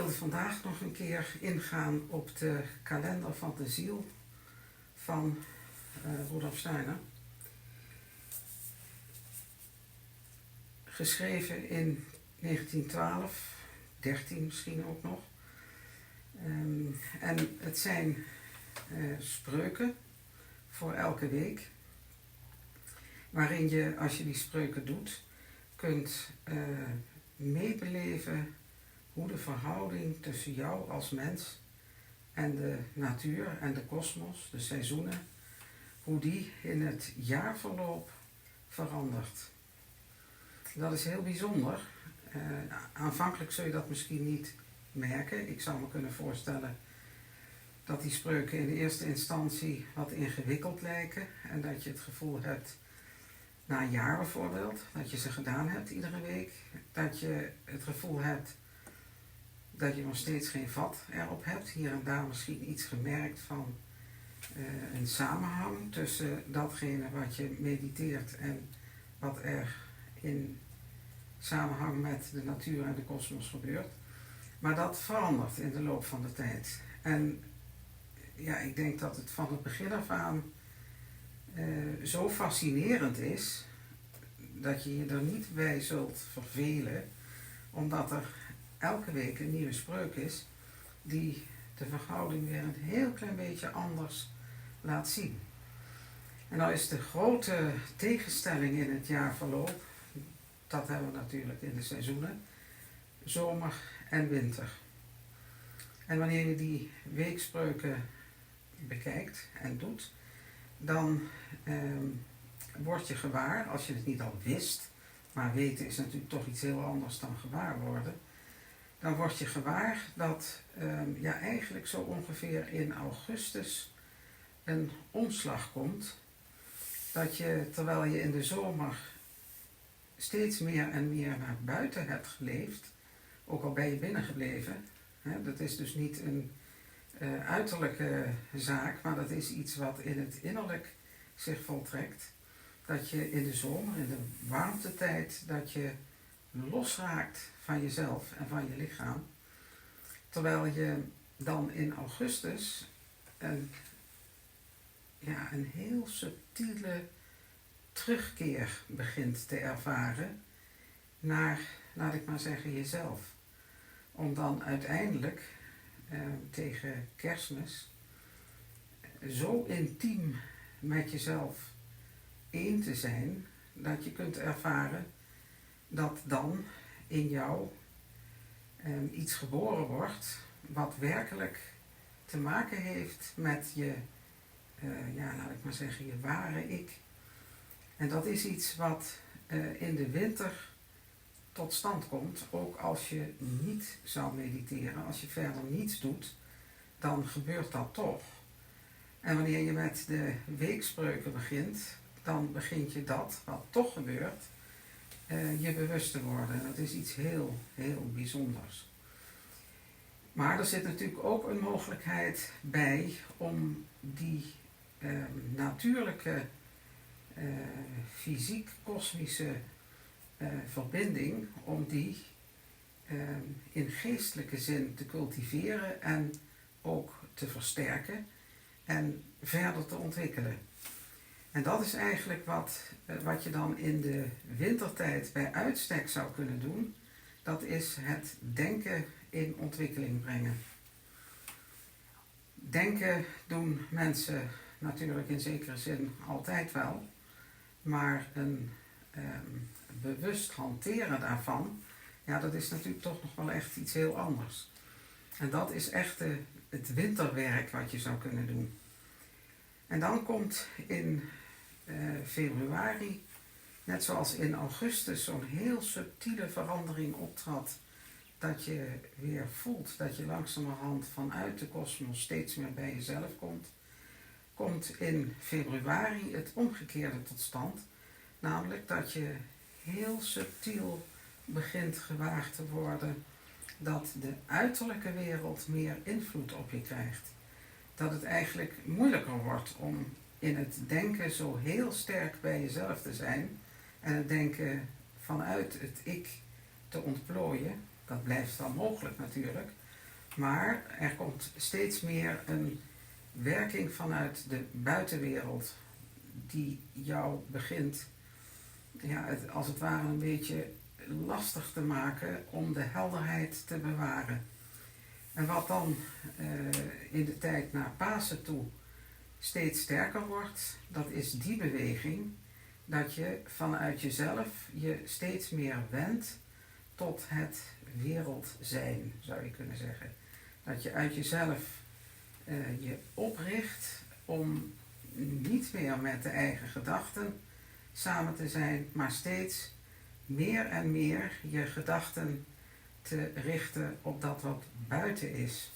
wilde vandaag nog een keer ingaan op de kalender van de ziel van Rudolf Steiner. Geschreven in 1912, 13 misschien ook nog. En het zijn spreuken voor elke week, waarin je, als je die spreuken doet, kunt meebeleven hoe de verhouding tussen jou als mens en de natuur en de kosmos, de seizoenen, hoe die in het jaarverloop verandert. Dat is heel bijzonder. Aanvankelijk zul je dat misschien niet merken. Ik zou me kunnen voorstellen dat die spreuken in de eerste instantie wat ingewikkeld lijken en dat je het gevoel hebt, na een jaar bijvoorbeeld, dat je ze gedaan hebt iedere week, dat je het gevoel hebt dat je nog steeds geen vat erop hebt, hier en daar misschien iets gemerkt van een samenhang tussen datgene wat je mediteert en wat er in samenhang met de natuur en de kosmos gebeurt. Maar dat verandert in de loop van de tijd. En ja, ik denk dat het van het begin af aan zo fascinerend is dat je je er niet bij zult vervelen, omdat er elke week een nieuwe spreuk is die de verhouding weer een heel klein beetje anders laat zien. En nou is de grote tegenstelling in het jaarverloop, dat hebben we natuurlijk in de seizoenen, zomer en winter. En wanneer je die weekspreuken bekijkt en doet, dan word je gewaar, als je het niet al wist, maar weten is natuurlijk toch iets heel anders dan gewaar worden, dan word je gewaar dat eigenlijk zo ongeveer in augustus een omslag komt, dat je, terwijl je in de zomer steeds meer en meer naar buiten hebt geleefd, ook al ben je binnengebleven, dat is dus niet een uiterlijke zaak, maar dat is iets wat in het innerlijk zich voltrekt, dat je in de zomer, in de warmtetijd, dat je losraakt van jezelf en van je lichaam, terwijl je dan in augustus een heel subtiele terugkeer begint te ervaren naar, laat ik maar zeggen, jezelf. Om dan uiteindelijk tegen Kerstmis zo intiem met jezelf één te zijn, dat je kunt ervaren dat dan in jou iets geboren wordt wat werkelijk te maken heeft met je, laat ik maar zeggen, je ware ik. En dat is iets wat in de winter tot stand komt, ook als je niet zou mediteren, als je verder niets doet, dan gebeurt dat toch. En wanneer je met de weekspreuken begint, dan begint je dat, wat toch gebeurt, je bewust te worden. Dat is iets heel, heel bijzonders. Maar er zit natuurlijk ook een mogelijkheid bij om die natuurlijke, fysiek-kosmische verbinding, om die in geestelijke zin te cultiveren en ook te versterken en verder te ontwikkelen. En dat is eigenlijk wat je dan in de wintertijd bij uitstek zou kunnen doen. Dat is het denken in ontwikkeling brengen. Denken doen mensen natuurlijk in zekere zin altijd wel, maar een bewust hanteren daarvan, dat is natuurlijk toch nog wel echt iets heel anders. En dat is echt het winterwerk wat je zou kunnen doen. En dan komt in februari, net zoals in augustus, zo'n heel subtiele verandering optrad, dat je weer voelt dat je langzamerhand vanuit de kosmos steeds meer bij jezelf komt in februari het omgekeerde tot stand, namelijk dat je heel subtiel begint gewaar te worden dat de uiterlijke wereld meer invloed op je krijgt. Dat het eigenlijk moeilijker wordt om in het denken zo heel sterk bij jezelf te zijn en het denken vanuit het ik te ontplooien. Dat blijft wel mogelijk natuurlijk, Maar er komt steeds meer een werking vanuit de buitenwereld die jou begint, als het ware een beetje lastig te maken om de helderheid te bewaren. En wat dan in de tijd naar Pasen toe steeds sterker wordt, dat is die beweging dat je vanuit jezelf je steeds meer wendt tot het wereldzijn, zou je kunnen zeggen. Dat je uit jezelf je opricht om niet meer met de eigen gedachten samen te zijn, maar steeds meer en meer je gedachten te richten op dat wat buiten is.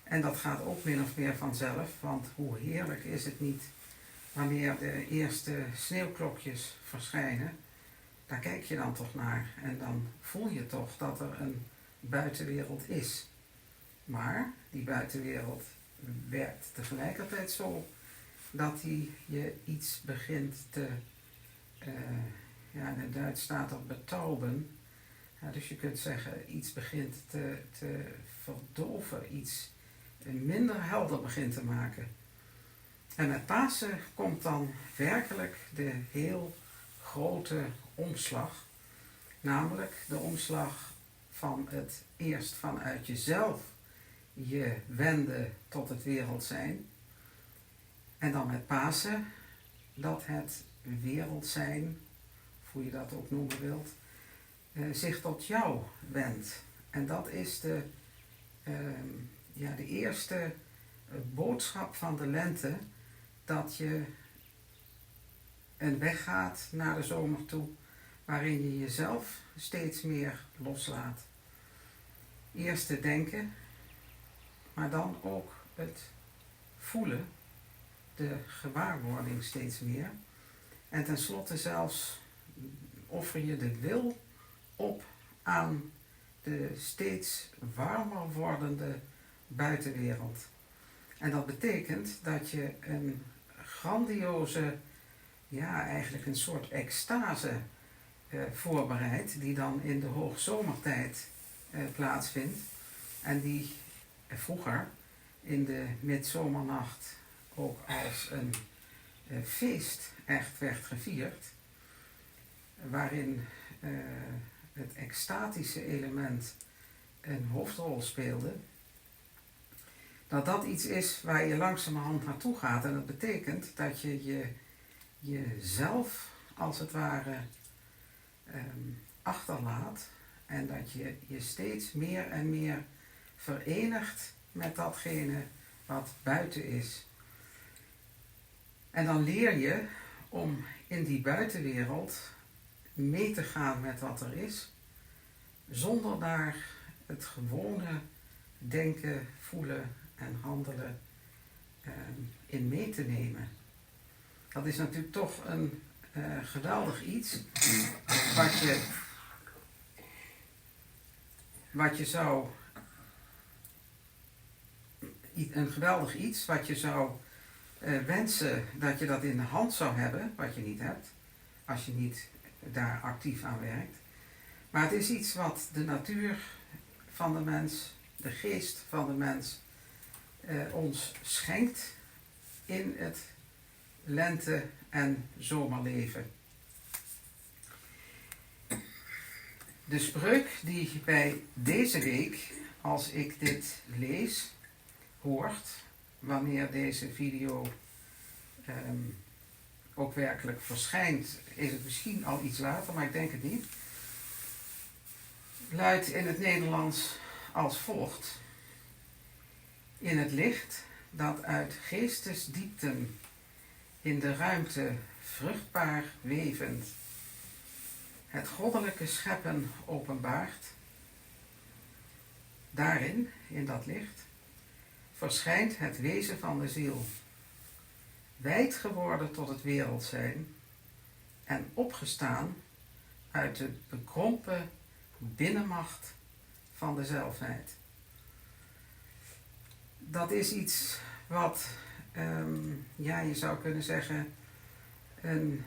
En dat gaat ook min of meer vanzelf, want hoe heerlijk is het niet wanneer de eerste sneeuwklokjes verschijnen. Daar kijk je dan toch naar en dan voel je toch dat er een buitenwereld is. Maar die buitenwereld werkt tegelijkertijd zo dat hij je iets begint te, in het Duits staat er betauben. Ja, dus je kunt zeggen iets begint te verdoven, iets minder helder begint te maken. En met Pasen komt dan werkelijk de heel grote omslag. Namelijk de omslag van het eerst vanuit jezelf je wenden tot het wereldzijn. En dan met Pasen dat het wereldzijn, of hoe je dat ook noemen wilt, zich tot jou wendt. En dat is de eerste boodschap van de lente, dat je een weg gaat naar de zomer toe, waarin je jezelf steeds meer loslaat. Eerst het denken, maar dan ook het voelen, de gewaarwording steeds meer. En tenslotte zelfs offer je de wil op aan de steeds warmer wordende buitenwereld. En dat betekent dat je een grandioze, eigenlijk een soort extase voorbereidt, die dan in de hoogzomertijd plaatsvindt. En die vroeger in de midzomernacht ook als een feest echt werd gevierd, waarin het extatische element een hoofdrol speelde, dat iets is waar je langzamerhand naartoe gaat. En dat betekent dat je jezelf als het ware achterlaat en dat je je steeds meer en meer verenigt met datgene wat buiten is. En dan leer je om in die buitenwereld mee te gaan met wat er is, zonder daar het gewone denken, voelen en handelen in mee te nemen. Dat is natuurlijk toch een geweldig iets wat je zou wensen dat je dat in de hand zou hebben, wat je niet hebt, als je niet daar actief aan werkt. Maar het is iets wat de natuur van de mens, de geest van de mens, ons schenkt in het lente- en zomerleven. De spreuk die bij deze week, als ik dit lees, hoort, wanneer deze video ook werkelijk verschijnt, is het misschien al iets later, maar ik denk het niet, luidt in het Nederlands als volgt: in het licht dat uit geestesdiepten in de ruimte vruchtbaar wevend het goddelijke scheppen openbaart, daarin, in dat licht, verschijnt het wezen van de ziel, wijd geworden tot het wereldzijn en opgestaan uit de bekrompen binnenmacht van de zelfheid. Dat is iets wat, je zou kunnen zeggen, een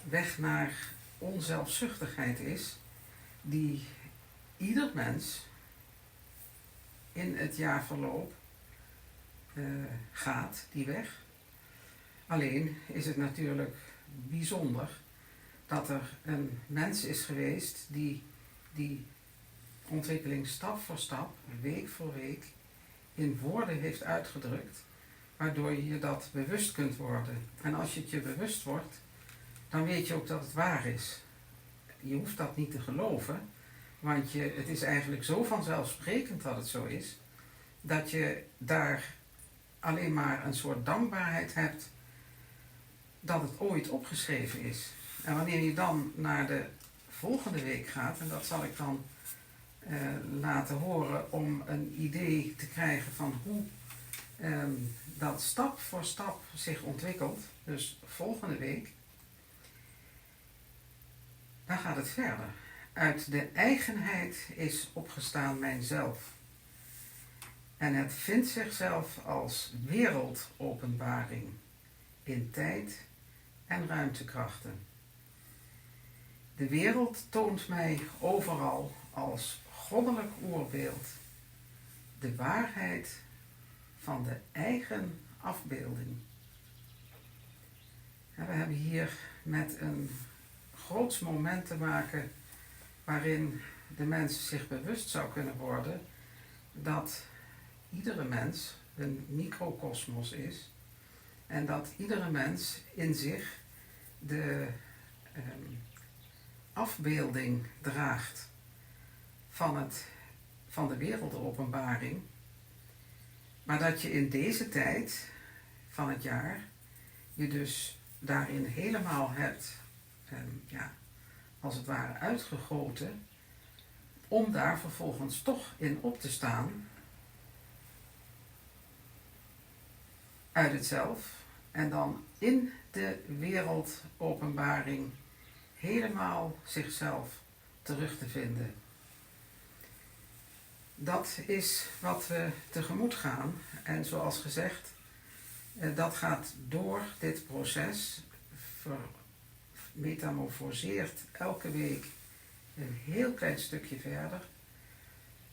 weg naar onzelfzuchtigheid is, die ieder mens in het jaarverloop gaat die weg. Alleen is het natuurlijk bijzonder dat er een mens is geweest die ontwikkeling stap voor stap, week voor week, in woorden heeft uitgedrukt, waardoor je je dat bewust kunt worden. En als je het je bewust wordt, dan weet je ook dat het waar is. Je hoeft dat niet te geloven, want het is eigenlijk zo vanzelfsprekend dat het zo is, dat je daar alleen maar een soort dankbaarheid hebt dat het ooit opgeschreven is. En wanneer je dan naar de volgende week gaat, en dat zal ik dan laten horen om een idee te krijgen van hoe dat stap voor stap zich ontwikkelt, dus volgende week, dan gaat het verder. Uit de eigenheid is opgestaan mijn zelf. En het vindt zichzelf als wereldopenbaring in tijd en ruimtekrachten. De wereld toont mij overal als goddelijk oerbeeld de waarheid van de eigen afbeelding. En we hebben hier met een groots moment te maken waarin de mens zich bewust zou kunnen worden dat iedere mens een microkosmos is en dat iedere mens in zich de afbeelding draagt van de wereldopenbaring, maar dat je in deze tijd van het jaar je dus daarin helemaal hebt, als het ware uitgegoten, om daar vervolgens toch in op te staan uit het zelf en dan in de wereldopenbaring helemaal zichzelf terug te vinden. Dat is wat we tegemoet gaan en zoals gezegd, dat gaat door dit proces, metamorfoseert elke week een heel klein stukje verder,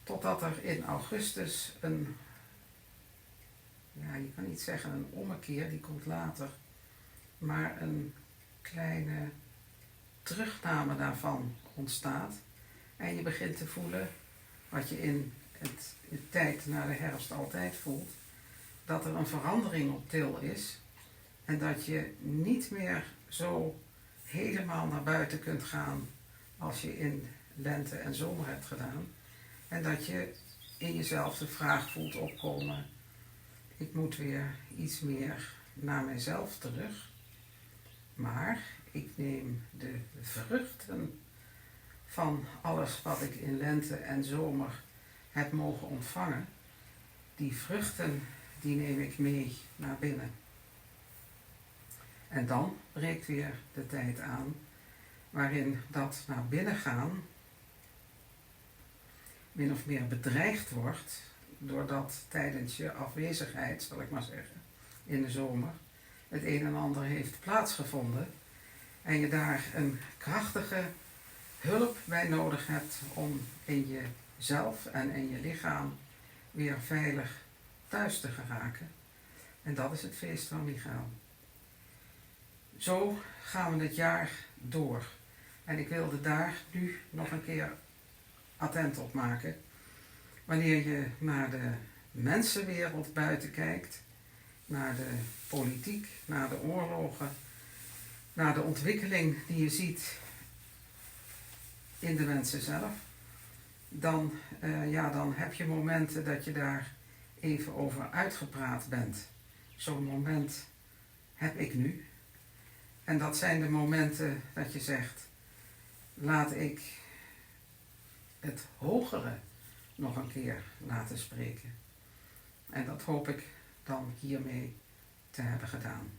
totdat er in augustus je kan niet zeggen een ommekeer, die komt later, maar een kleine terugname daarvan ontstaat. En je begint te voelen, wat je in de tijd na de herfst altijd voelt, dat er een verandering op til is en dat je niet meer zo helemaal naar buiten kunt gaan als je in lente en zomer hebt gedaan. En dat je in jezelf de vraag voelt opkomen, ik moet weer iets meer naar mijzelf terug, maar ik neem de vruchten van alles wat ik in lente en zomer heb mogen ontvangen, die vruchten die neem ik mee naar binnen. En dan breekt weer de tijd aan waarin dat naar binnen gaan min of meer bedreigd wordt, doordat tijdens je afwezigheid, zal ik maar zeggen, in de zomer, het een en ander heeft plaatsgevonden en je daar een krachtige hulp bij nodig hebt om in jezelf en in je lichaam weer veilig thuis te geraken. En dat is het feest van Michael. Zo gaan we het jaar door. En ik wilde daar nu nog een keer attent op maken. Wanneer je naar de mensenwereld buiten kijkt, naar de politiek, naar de oorlogen, naar de ontwikkeling die je ziet in de mensen zelf, dan heb je momenten dat je daar even over uitgepraat bent. Zo'n moment heb ik nu. En dat zijn de momenten dat je zegt, laat ik het hogere nog een keer laten spreken. En dat hoop ik dan hiermee te hebben gedaan.